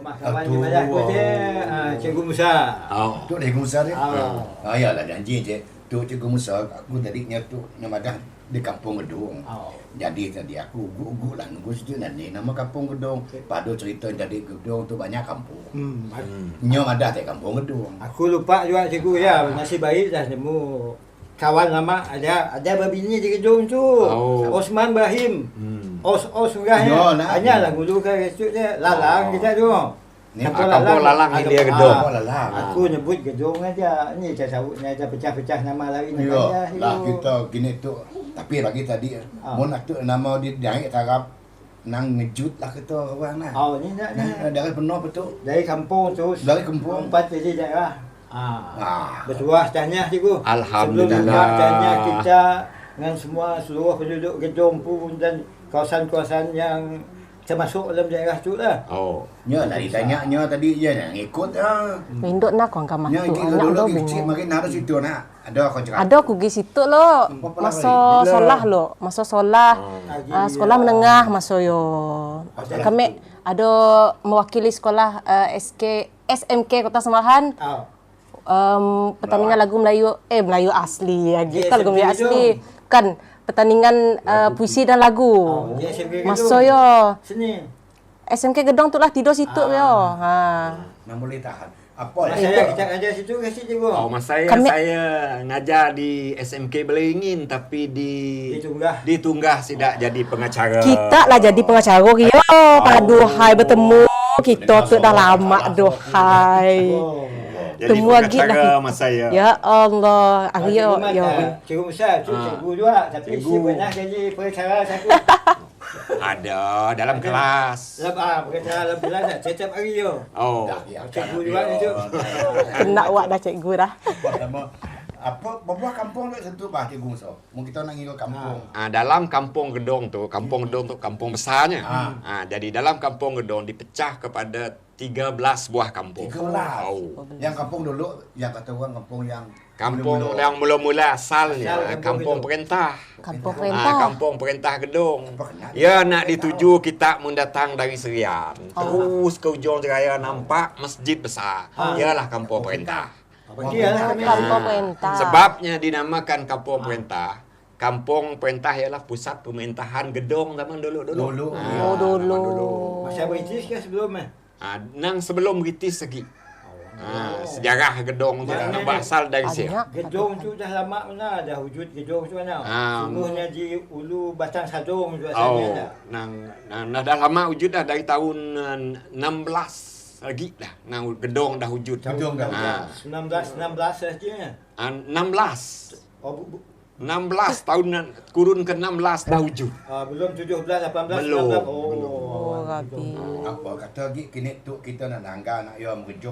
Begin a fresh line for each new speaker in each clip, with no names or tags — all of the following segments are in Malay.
rumah kawan di mana aku je Cikgu Musa.
Tu Cikgu Musa dia. Yalah janji je. Tu Cikgu Musa aku tadinya tu nama dah di Kampung Gedong. Jadi tadi aku ugu lah nunggu situ nanti nama Kampung Gedong. Padu cerita jadi Gedong tu banyak kampung. Nyom ada di Kampung Gedong.
Aku lupa juga cikgu ya, nasib baik dah nemu kawan lama ada berbini di Gedong tu. Osman Bahim. Os surahnya. Hanya lah dulu ke situ dia Lalang kita tu.
Kampung Lalang Hilir Gedong.
Aku nyebut Gedong aja. Ni saya sebutnya aja pecah-pecah nama lain aja.
Lah kita gini tu. Tapi bagi tadi mun tu nama dia dari taraf nang ngejut lah kita orang nah.
Ni nak ni.
Dari penuh betul.
Dari kampung tu.
Dari kampung.
4 jadi daerah. Bertuah tahniah cikgu.
Alhamdulillah.
Sebelum buka tahniah kita dengan semua seluruh penduduk Gedong pun dan kawasan-kawasan yang termasuk dalam daerah tu lah.
Nya lah ditanya tadi je nak ikut
Pinduk nak kau kamah
nya
tu.
kita
Anak
dulu
dah
kecil
bingung.
makin ada situ nak. Ada kau cakap.
Ada aku pergi situ lo. Masa solah lo. Masa solah. Sekolah menengah masa yo. Kami ada mewakili sekolah SMK Kota Semahan. Pertandingan lagu Melayu Melayu asli lagi. Kan lagu Melayu asli. Kan pertandingan puisi dan lagu. Masa yo.
Sini.
SMK Gedong tu lah tidur situ yo.
Nak boleh tahan. Apa
Saya kita ngajar situ ke situ cikgu.
Masa saya ngajar di SMK Belengin tapi ditunggah tidak jadi pengacara.
Kita lah jadi pengacara yo. Paduhai bertemu kita tu dah lama duhai.
Jadi pengacara mas saya.
Ya Allah, yo.
Cikgu Musa, cikgu juga tapi si pernah jadi pengacara saya.
Ada dalam kelas.
Pengacara lebih lah setiap hari yo. Cikgu juga itu.
Kena awak dah cikgu dah.
Apa berapa kampung tu sentuh bah Cikgu Musa? Mau kita nak ngikut kampung.
Dalam Kampung Gedong tu kampung besarnya. Jadi dalam Kampung Gedong dipecah kepada 13 buah kampung.
13. Yang kampung dulu yang kata orang kampung yang
mula-mula asalnya kampung perintah.
Kampung perintah.
Kampung perintah Gedong. Ya nak dituju kita mendatang dari Serian. Terus ke ujung raya nampak masjid besar. Ialah kampung perintah.
Kampung perintah.
Sebabnya dinamakan kampung perintah. Kampung perintah ialah pusat pemerintahan Gedong zaman dulu.
Dulu.
Masa British ke sebelum
nang sebelum British lagi. Sejarah Gedong tu berasal dari sini.
Gedong tu dah lama mana dah wujud Gedong tu mana. Sungguhnya di Ulu Batang Sadong tu asalnya dah.
Nang dah lama wujud dah dari tahun 16 lagi dah. Nang Gedong dah wujud.
Gedong dah. 19 saja.
16. 16 tahun kurun ke-16 dah wujud.
Belum 17, 18,
belum.
19.
Rabi.
Apa kata lagi kini tu kita nak nangga nak yo merejuh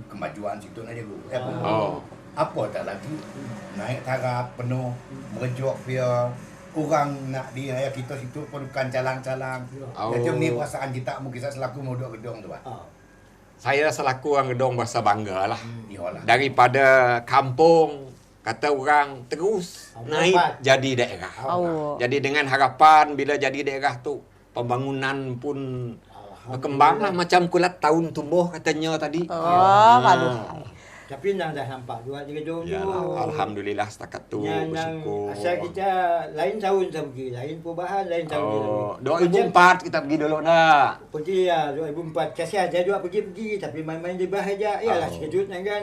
kemajuan situ nak cikgu. Apa tak lagi naik taraf penuh merejuh dia orang nak di raya kita situ pun bukan calang-calang. Macam ni perasaan kita mungkin selaku modok Gedong tu bah.
Saya selaku orang Gedong berasa bangga lah. Daripada kampung kata orang terus naik jadi daerah. Jadi dengan harapan bila jadi daerah tu pembangunan pun berkembanglah macam kulat tahun tumbuh katanya tadi.
Tapi nang dah nampak juga di Gedong tu.
Alhamdulillah setakat tu bersyukur.
Asal kita lain tahun kita pergi, lain perubahan, lain tahun kita pergi.
2004 kita pergi dulu dah.
Pergi ya 2004. Kasih aja juga pergi tapi main-main di bah aja. Iyalah sekejut nangga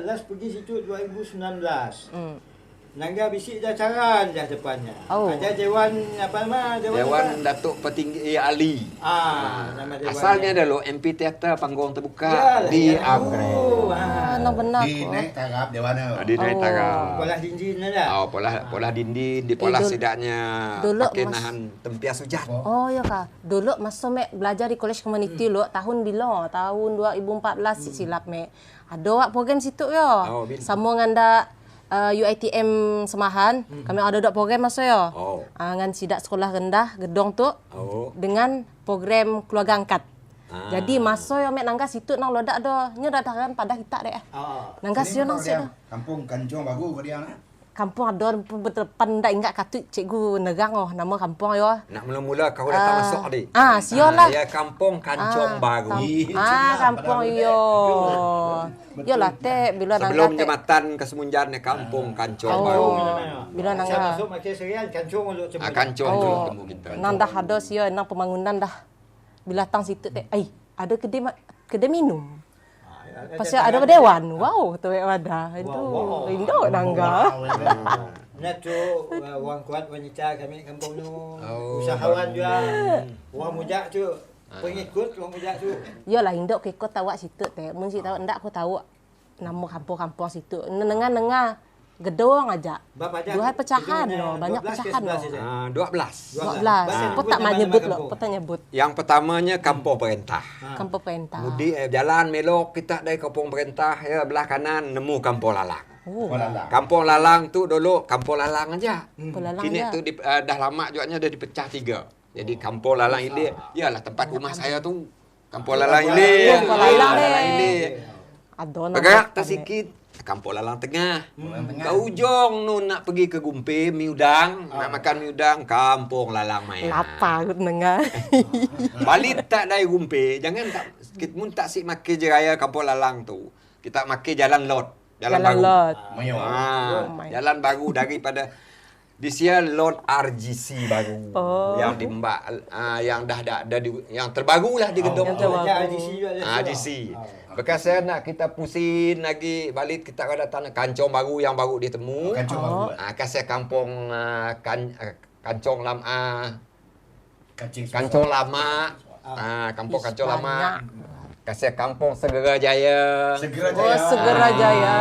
last pergi situ 2019. Nangga bisik dah caran dah depannya. Ada Dewan apa nama?
Dewan Datuk Petinggi Ali.
Nama Dewan.
Asalnya dulu MP Theater panggung terbuka di Upgrade.
Benar
di naik taraf Dewan tu.
Di naik taraf.
Polah dinding dah.
Polah dinding di polah sidaknya pakai nahan tempias hujan.
Ya kak. Dulu masa mek belajar di College Community lo tahun bila? Tahun 2014 silap mek. Ada wak program situ yo. Sama nganda UiTM Semahan, kami ada dok program masa ya. Dengan sidak sekolah rendah Gedong tu dengan program keluarga angkat. Jadi masa yang mek nangga situ nang lodak do, nya dataran pada kita deh. Nangga sio nang situ.
Kampung Kancong baru ke dia nak.
kampung ada berdepan dak ingat katu cikgu negang nama kampung yo.
Nak mula-mula kau datang masuk tadi.
Siolah.
Ya kampung Kancong Baru.
Kampung yo. Yolah teh bila nangga
sebelum jembatan Kesemunjan ni kampung Kancong Baru.
Bila nangga
masuk makin serian Kancong untuk temu.
Kancong tu temu kita.
Nang dah ada sio nang pembangunan dah. Bila tang situ teh ada kedai minum. Pasal ada dewan. Wow, tu wadah. Itu indok nangga.
Nak tu orang kuat wanita kami kampung tu. Usahawan juga. Orang muda tu pengikut orang muda tu.
Yalah indok ke ikut tahu situ teh. Mun si tahu ndak aku tahu nama kampung-kampung situ. Nengah-nengah gedung aja. Dua pecahan loh, banyak pecahan loh.
12.
Apa tak menyebut loh, apa nyebut.
Yang pertamanya kampung perintah.
Kampung perintah.
Kemudian jalan melok kita dari kampung perintah ya belah kanan nemu kampung Lalang. Kampung Lalang tu dulu kampung Lalang aja. Kini tu dah lama juga dia dipecah 3. Jadi kampung Lalang ini ialah tempat rumah saya tu. Kampung Lalang ini.
Kampung Lalang
ini.
Adona.
Bergerak tersikit. Kampung Lalang Tengah. Ke ujung nu nak pergi ke Gumpe, mi udang, nak makan mi udang, Kampung Lalang Maya.
Lapar aku dengar.
Balik tak dari Gumpe, jangan tak kita mun tak sik makan je raya Kampung Lalang tu. Kita makan jalan lot, jalan baru.
Lot.
Jalan baru daripada di sini lot RGC baru. Yang di Mbak yang dah ada di yang terbarulah di gedung tu. RGC. Bekas saya nak kita pusing lagi balik kita ada tanah Kancong Baru yang baru ditemu.
Kancong Baru.
Kasih kampung Kancong Lama. Kancong Lama. Kampung Kancong Lama. Kasih kampung Segera Jaya.
Segera Jaya.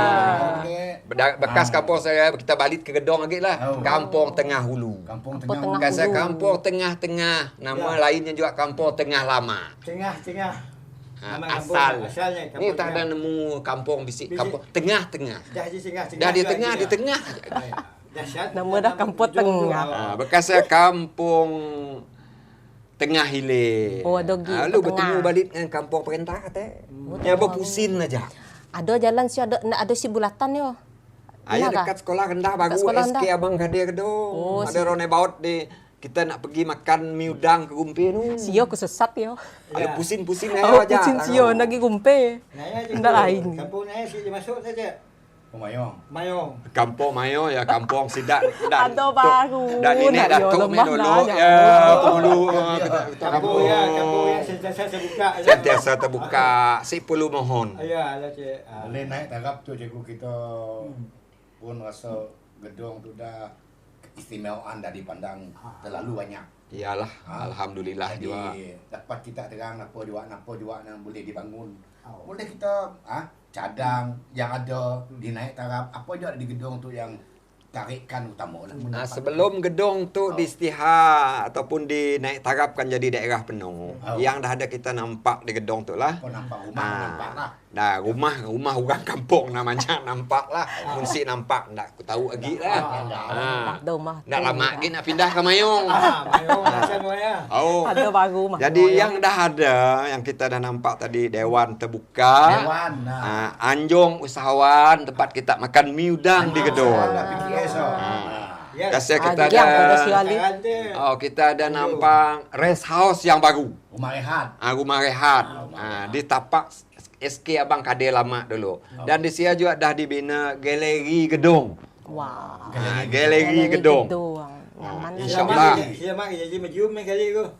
Bekas kampung saya kita balik ke gedung lagi lah. Kampung Tengah Hulu.
Kampung Tengah Hulu.
Kasih kampung Tengah-Tengah. Nama lainnya juga Kampung Tengah Lama.
Tengah-tengah.
Asalnya. Ni tak ada nemu kampung bisik kampung tengah-tengah. Dah di tengah.
Nama dah kampung tengah.
Bekas saya kampung Tengah Hilir.
Dogi.
Lu bertemu balik dengan kampung perintah teh. Ya berpusing aja.
Ada jalan si ada si bulatan yo.
Ayah dekat sekolah rendah baru SK Abang Kadir gedung. Ada roundabout di kita nak pergi makan mi udang ke Gumpe tu.
Sio aku sesat yo.
Ada pusing-pusing aja.
Pusing sio nak pergi Gumpe. Ndak lain.
Kampung ni si masuk saja. Mayong.
Kampung Mayong ya kampung sidak.
Ada baru.
Dan ini datuk ni dulu ya dulu
kampung ya
sentiasa terbuka. Si perlu mohon.
Ya lah cik.
Boleh naik taraf tu cikgu kita pun rasa gedung tu dah istimewaan dah dipandang terlalu banyak.
Iyalah, alhamdulillah
jadi,
juga.
Dapat kita terang apa juga yang boleh dibangun. Boleh kita cadang yang ada dinaik taraf apa juga di gedung tu yang tarikan utama lah.
Sebelum gedung tu diistihar ataupun dinaik tarafkan jadi daerah penuh. Yang dah ada kita nampak di gedung tu lah.
Nampak rumah, nampak lah.
Dah rumah orang kampung namanya nampak lah. Munsi nampak, tak aku tahu lagi lah. Nak lama lagi nak pindah ke Mayong.
Mayong macam mana?
Ada baru mah.
Jadi yang dah ada, yang kita dah nampak tadi Dewan terbuka. Anjung usahawan tempat kita makan mi udang di gedung. Kasih kita ada kita ada nampak rest house yang baru. Rumah rehat. Di tapak SK Abang Kadir lama dulu. Dan di sini juga dah dibina galeri gedung.
Wah.
Galeri gedung. InsyaAllah.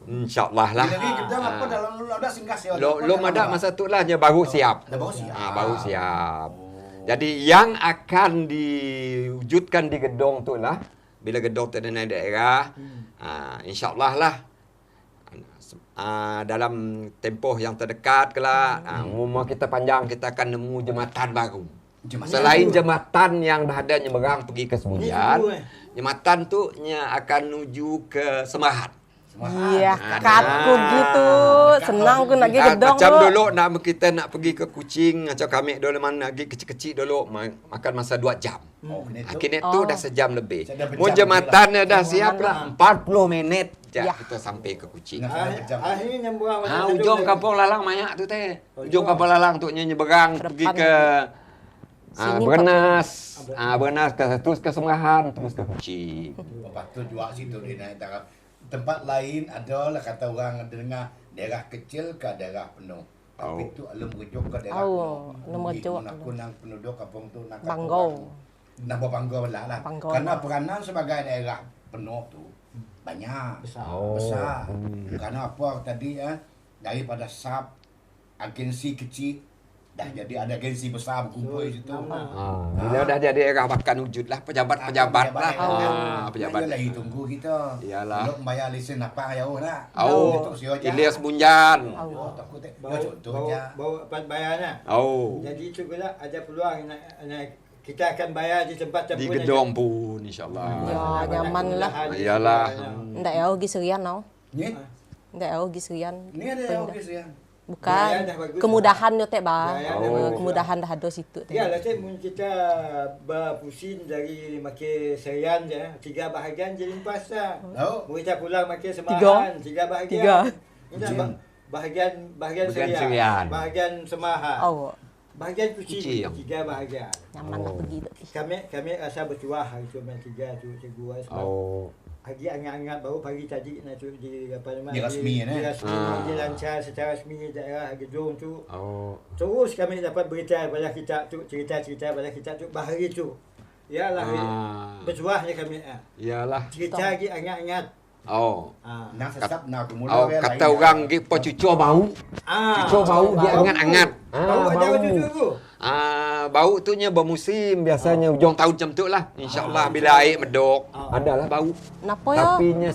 InsyaAllah lah.
Galeri gedung apa dalam ada singgah siap.
Belum ada masa tu lah baru siap. Baru siap. Jadi yang akan diwujudkan di gedung tu lah bila gedung tu naik daerah, insyaAllah lah dalam tempoh yang terdekat ke lah, umur kita panjang kita akan nemu jembatan baru. Selain jembatan yang dah ada nyeberang pergi ke Semunjan, jembatan tu akan menuju ke Semerahat.
Iya, katku gitu. Senang aku nak pergi gedong.
Macam dulu kita nak pergi ke Kuching, macam kami dulu mana pergi kecil-kecil dulu makan masa 2 jam. Kini tu dah sejam lebih. Mau jembatannya dah siap lah 40 minit kita sampai ke Kuching. Ujung Kampung Lalang banyak tu teh. Ujung Kampung Lalang tu nyeberang pergi ke Bernas. Bernas terus ke Semberahan, terus ke Kuching.
Lepas tu jual situ dia naik taraf. Tempat lain adalah kata orang dengar daerah kecil ke daerah penuh. Tapi tu alum Merejok ke daerah penuh.
Merejok.
Aku nang penduduk kampung tu nak
Banggau.
Nak Banggau lah. Karena peranan sebagai daerah penuh tu banyak. Besar. Karena apa tadi daripada SAP agensi kecil dah jadi ada agensi besar berkumpul di situ.
Bila dah jadi daerah bahkan wujud lah pejabat-pejabat lah. Pejabat.
Lagi tunggu kita.
Iyalah.
Untuk bayar lesen apa jauh lah.
Ilyas Bunjan.
Takut contohnya.
Bawa bayarnya. Jadi itu pula ada peluang nak kita akan bayar di tempat-tempat
di gedung pun insya-Allah.
Ya, nyaman lah.
Iyalah.
Ndak ya pergi Serian tau.
Ni?
Ndak ya pergi Serian.
Ni ada yang Serian.
Bukan. Kemudahan tu kemudahan dah ada situ.
Ya, lah kita berpusing dari makin Serian je, 3 bahagian jadi pasar. Kita pulang makin Semahan, 3 bahagian. Bahagian Serian, bahagian Semahan. Bahagian Kuching, 3 bahagian.
Nyaman lah pergi tu.
Kami rasa bertuah hari tu main 3 tu cikgu sebab pagi angat-angat baru pagi tadi nak di apa nama
di rasmi
di lancar secara rasmi daerah gedung tu. Terus kami dapat berita pada kita tu cerita pada kita tu bahari tu. Yalah bertuahnya kami.
Iyalah.
Cerita lagi angat-angat.
Nak sesap nak kumula
kata orang ke cucur bau. Cucur bau dia angat-angat.
Bau ada tu.
Bau tu nya bermusim biasanya hujung tahun macam tu lah. InsyaAllah bila air medok adalah bau.
Napa ya?
Tapi nya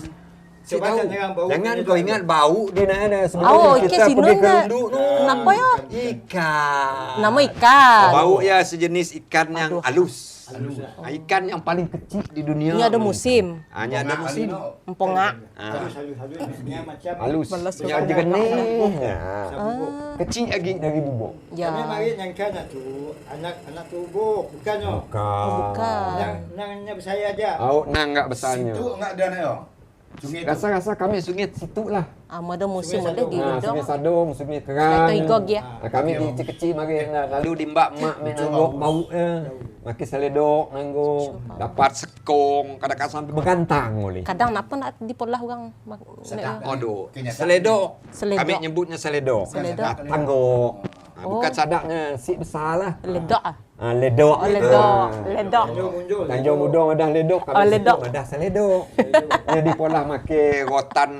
jangan kau ingat bau dia nak ada
sebelum kita pergi ke Lunduk tu. Kenapa ya?
Ikan.
Nama ikan.
Bau ya sejenis ikan yang halus. Ikan yang paling kecil di dunia.
Ini ada musim.
Hanya ada musim.
Empongak.
Halus. Punya jenis. Kecil lagi dari bubuk.
Ya. Kami mari nyangka nak tu anak tubuh bukan yo.
Bukan.
Nangnya besar aja.
Nang enggak besarnya.
Situ enggak ada yo.
Sungai rasa-rasa kami sungai situ lah.
Ada musim ada di gedung.
Sungai Sadung, sungai Kerang. Kami kecil-kecil mari lalu di mbak mak main nanggok bau makin seledok nanggok. Dapat sekong, kadang-kadang sampai bergantang boleh.
Kadang apa nak dipolah orang.
Seledok. Kami nyebutnya seledok. Tanggok. Bukan sadaknya si besar lah.
Ledok
Ledok.
Tanjung
Mudong ada ledok.
Ledok.
Ada seledok. Jadi pola make rotan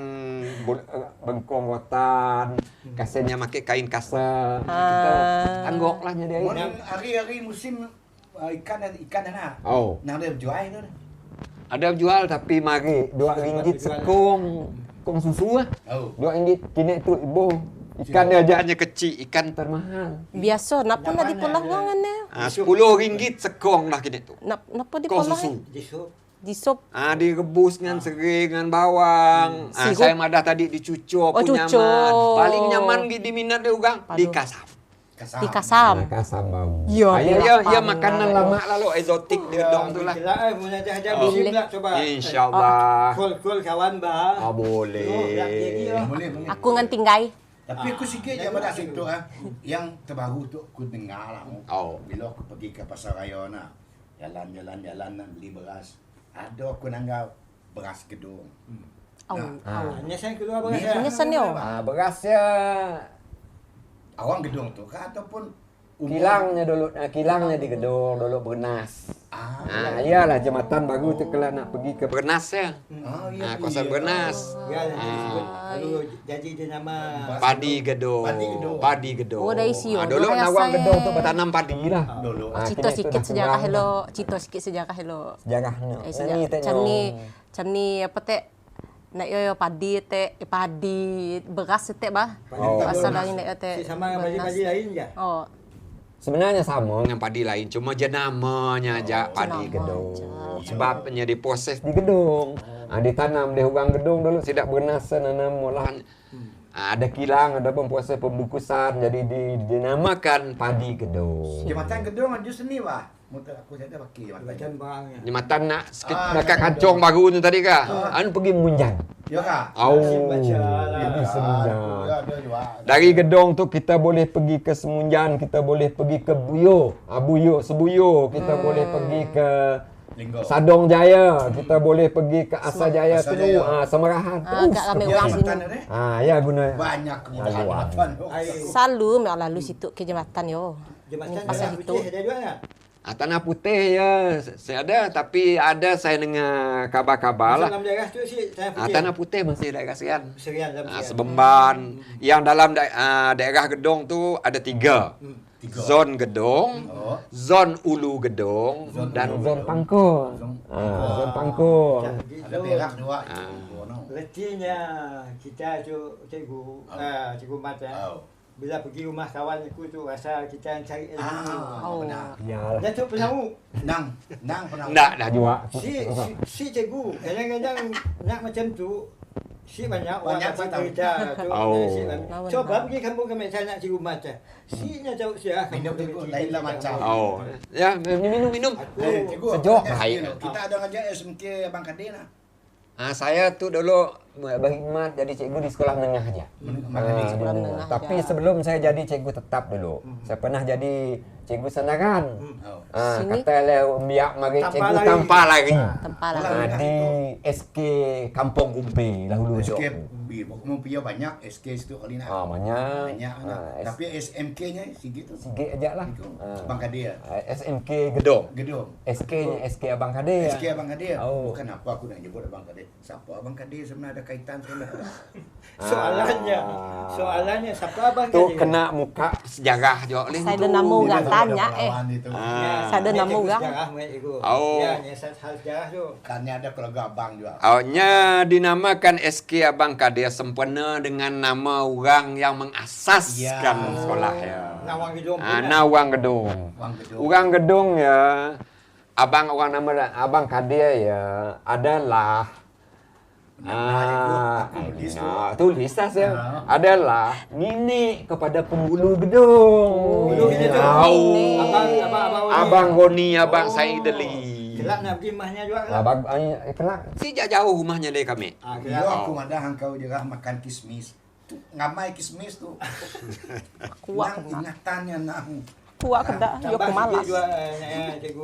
bengkong rotan. Kasenya make kain kasa. Kita tanggok lah jadi.
Hari-hari musim ikan dah. Nah ada jual tu.
Ada jual tapi mari RM2 sekong susu lah. RM2 kini tu ibu. Ikan dia ajaknya kecil, ikan termahal.
Biasa, napa nak dipolah orang ni?
RM10 sekong lah kini tu.
Napa dipolah? Di sup.
Direbus dengan sering dengan bawang. Saya madah tadi dicucur pun nyaman. Paling nyaman diminat dia orang dikasam.
Dikasam.
Kasam bau.
Ya,
makanan lama lah lo, eksotik di gedong tu lah.
Boleh dah musim lah coba.
InsyaAllah.
Kol kawan bah.
Boleh.
Aku dengan tinggai.
Tapi aku sikit je pada situ yang terbaru tu aku dengar lah. Bila aku pergi ke pasar raya nak jalan beli beras. Ada aku nanggap beras gedung.
Nyasan keluar beras.
Nyasan dia.
Berasnya
orang gedung tu kah ataupun
kilangnya di gedung dulu Bernas. Iyalah jembatan baru tu kalau nak pergi ke Bernas ya. Kawasan Bernas.
Lalu jadi dia nama
Padi Gedong.
Oh, dari situ.
Dulu nawang gedong tu bertanam padi lah.
Cerita sikit sejarah hello. Sejarahnya. Macam ni apa tek? Nak yo padi beras tek bah. Pasal dari nak tek.
Sama padi lain je.
Sebenarnya sama dengan padi lain, cuma je namanya aja padi gedung. Sebabnya diproses di gedung. Ditanam di huang gedung dulu tidak Bernas nanam olahan. Ada kilang, ada proses pembungkusan, jadi dinamakan padi gedung.
Jembatan gedung ada seni bah. Motor aku saya pakai
jembatan bang.
Jembatan nak sikit dekat kancong baru tu tadi kah? Pergi Munjan.
Ya kak?
Dari Gedong tu kita boleh pergi ke Semunjan, kita boleh pergi ke Buyo, Sebuyo, kita boleh pergi ke Sadong Jaya, kita boleh pergi ke Asa Jaya tu, Semerahan.
Agak ramai orang sini.
Ya guna.
Banyak kemudahan.
Selalu lalu situ ke jembatan yo.
Jembatan
Pasal
Tanah
itu.
Putih ada juga tak?
Tanah Putih ya, saya ada, tapi ada saya dengar kabar-kabar lah.
Dalam daerah tu si Tanah Putih.
Tanah Putih masih daerah Serian.
Serian dalam Serian.
Sebemban. Yang dalam daerah Gedong tu ada 3. Zon Gedong, Zon Ulu Gedong, dan Zon Pangkor. Zon Pangkor.
Ada perak juga.
Retinya kita tu cikgu Mat bila pergi rumah kawan aku tu rasa kita cari ilmu.
Benar.
Datuk Penau.
Nang pernah.
Tak dah juga.
Si cikgu kadang-kadang nak macam tu. Si banyak orang dapat
tahu.
kerja tu. Si coba pergi kampung kami saya nak cikgu Mat. Si nak tahu siah.
Minum cikgu lain-lain macam.
Ya, minum.
Sejuk. Kita ada ngajar SMK Abang Kadir lah.
Saya tu dulu berkhidmat jadi cikgu di sekolah menengah aja.
Sekolah menengah
Tapi
aja.
sebelum saya jadi cikgu tetap dulu, saya pernah jadi cikgu sandaran. Kata biak mari cikgu tanpa lagi. Di SK Kampung Gumpi dahulu.
SK mau punya banyak SK situ kali nak.
Banyak.
Tapi SMK-nya sikit tu.
Sikit aja lah.
Abang Kadir.
SMK Gedong. SK-nya SK Abang Kadir.
SK Abang Kadir. Bukan apa aku nak nyebut Abang Kadir. Siapa Abang Kadir sebenarnya ada kaitan sebenarnya.
Soalannya siapa Abang Kadir?
Tu kena muka sejarah juga oleh
Saya ada nama orang tanya Saya ada nama orang.
Ya, nyesat hal sejarah tu.
Kan ada keluarga abang juga.
Nya dinamakan SK Abang Kadir sempena dengan nama orang yang mengasaskan sekolah ya.
Nawang Gedong.
Nawang Gedong. Orang Gedong ya. Orang nama Abang Kadir ya adalah tulis saya adalah nenek kepada penghulu Gedong. Abang Roni, Abang Saideli.
Kelak nak pergi rumahnya juga lah.
Kelak. Sejak jauh rumahnya dari kami.
Aku madah engkau jerah makan kismis. Ngamai kismis tu.
Kuat
ingatannya nak.
Kuat kedak yo malas.
Juga cikgu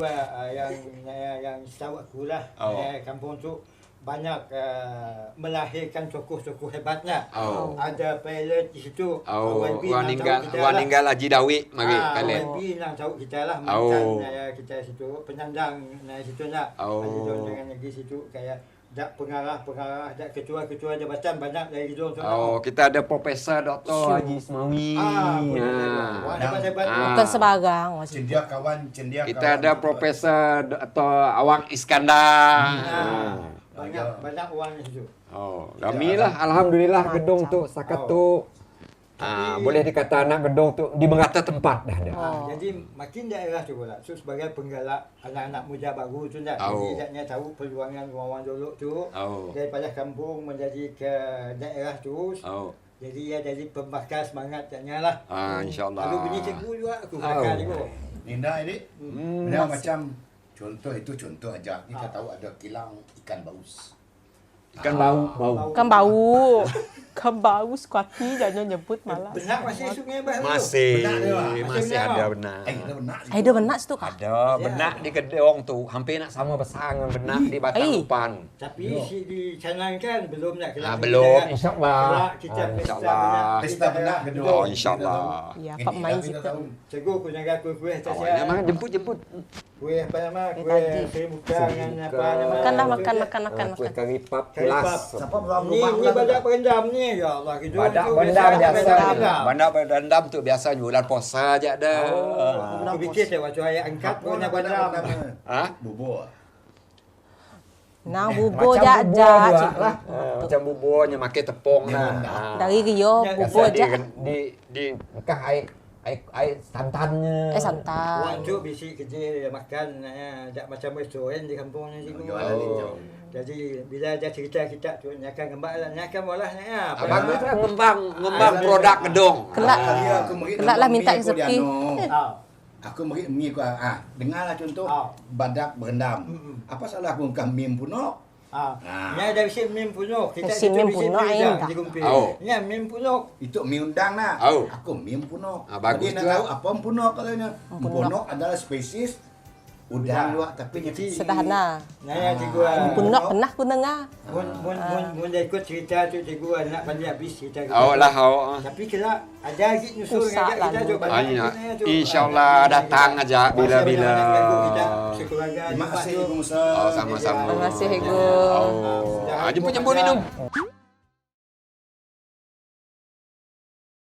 yang setahu aku lah. Kampung tu banyak melahirkan tokoh-tokoh hebatnya. Ada pilot di situ.
Orang ninggal Haji Dawik mari kali.
ONB nak tahu kita lah mantan kita situ penyandang situ nak. Ada dengan negeri situ kayak dak pengarah, dak ketua-ketua jabatan banyak dari Gedong tu.
Kita ada Profesor Dr. Haji Ismawi.
Bukan sebarang.
Kita ada Profesor Dr. Awang Iskandar.
Banyak orang di situ.
Kami lah alhamdulillah Gedong tu setakat tu boleh dikata anak Gedong tu di merata tempat dah ada.
Jadi makin daerah tu pula. So sebagai penggalak anak-anak muda baru tu nak. Jadi dia tahu perjuangan orang dulu tu daripada kampung menjadi ke daerah terus. Jadi dia jadi pembakar semangat katnya lah.
InsyaAllah.
Lalu bunyi cikgu juga aku bakar juga.
Ninda ini. Dia macam contoh aja. Kita tahu ada kilang ikan baus.
Ikan bau.
Kan bau sekuati jangan nyebut malas.
Benak masih sungai bah.
Masih ada benak.
Ada benak situ kah?
Ada benak di Gedong tu hampir nak sama besar dengan benak di Batang Upan.
Tapi si dicanangkan belum nak kelak.
Belum insyaallah.
Kita
pesta benak Gedong.
Insyaallah.
Ya, Pak main situ.
Cikgu aku jaga kuih tak
Awalnya mah jemput.
Kuih apa nama? Kuih seribuka dengan apa nama?
Makan.
Kuih kari pap plus.
Siapa belum
Ni badak berendam ni ya Allah gitu.
Badak berendam biasa. Badak berendam tu biasa bulan puasa aja dah.
Aku fikir saya waktu ayah angkat punya berendam.
Bubur.
Nang bubur jaja
lah. Macam buburnya makan tepung lah.
Dari Rio bubur jaja.
Di kah air santannya.
Santan.
Waktu bisi kerja makan tak macam restoran di kampungnya cikgu. Jadi bila dia cerita kita tu nyakan gembak lah nyakan malah
Abang tu ngembang produk Gedong.
Kelak lah minta yang sepi.
Aku mengikut dengarlah contoh badak berendam. Apa salah aku ngkam mim punok?
Ini ada bisi mim punuk. Kita
Si mim punuk ain dah.
Ini mim punuk.
Itu mie undang nah. Aku mie punuk.
Bagus
Dia nak tahu apa punuk katanya. Punuk adalah spesies udang luak tapi jadi
sederhana.
Naya cikgu.
Punuk pernah ku dengar.
Mun dah ikut cerita tu cikgu nak balik habis cerita. Tapi kalau ada lagi nyusul kita coba balik.
Insyaallah datang aja bila-bila.
Terima kasih Ibu Musa.
Sama-sama.
Terima kasih, Ibu.
Jemput minum.